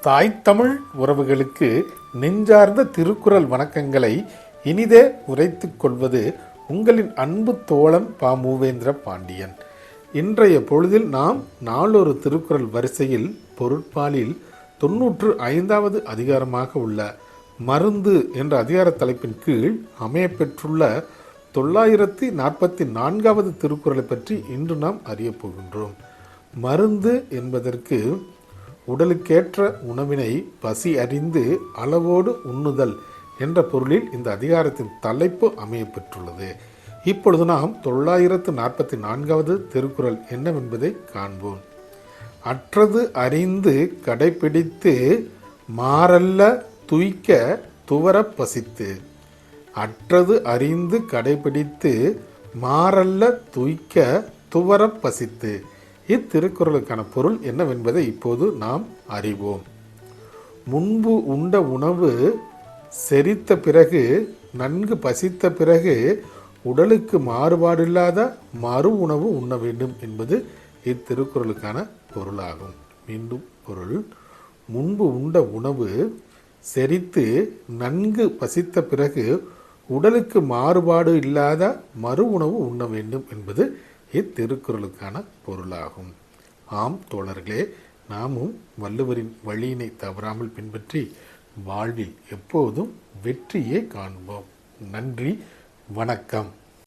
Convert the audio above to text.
தாய் தமிழ் உறவுகளுக்கு நெஞ்சார்ந்த திருக்குறள் வணக்கங்களை இனிதே உரைத்துக் கொள்வது உங்களின் அன்பு தோழன் பா. மூவேந்திர பாண்டியன். இன்றைய பொழுதில் நாம் நாளொரு திருக்குறள் வரிசையில் பொருட்பாலில் 95வது அதிகாரமாக உள்ள மருந்து என்ற அதிகார தலைப்பின் கீழ் அமையப்பெற்றுள்ள 944வது திருக்குறளை பற்றி இன்று நாம் அறியப் போகின்றோம். மருந்து என்பதற்கு உடலுக்கேற்ற உணவினை பசி அறிந்து அளவோடு உண்ணுதல் என்ற பொருளில் இந்த அதிகாரத்தின் தலைப்பு அமையப்பெற்றுள்ளது. இப்பொழுது நாம் 944வது திருக்குறள் என்னவென்பதை காண்போம். அற்றது அறிந்து கடைபிடித்து மாறல்ல துய்க்க துவர பசித்து. அற்றது அறிந்து கடைபிடித்து மாறல்ல துய்க்க துவர பசித்து. இத்திருக்குறளுக்கான பொருள் என்னவென்பதை இப்போது நாம் அறிவோம். முன்பு உண்ட உணவு செரித்த பிறகு நன்கு பசித்த பிறகு உடலுக்கு மாறுபாடில்லாத மறு உணவு உண்ண வேண்டும் என்பது இத்திருக்குறளுக்கான பொருளாகும். மீண்டும் பொருள்: முன்பு உண்ட உணவு செரித்து நன்கு பசித்த பிறகு உடலுக்கு மாறுபாடு இல்லாத மறு உணவு உண்ண வேண்டும் என்பது இத்திருக்குறளுக்கான பொருளாகும். ஆம் தோழர்களே, நாமும் வள்ளுவரின் வழியினை தவறாமல் பின்பற்றி வாழ்வில் எப்போதும் வெற்றியை காண்போம். நன்றி, வணக்கம்.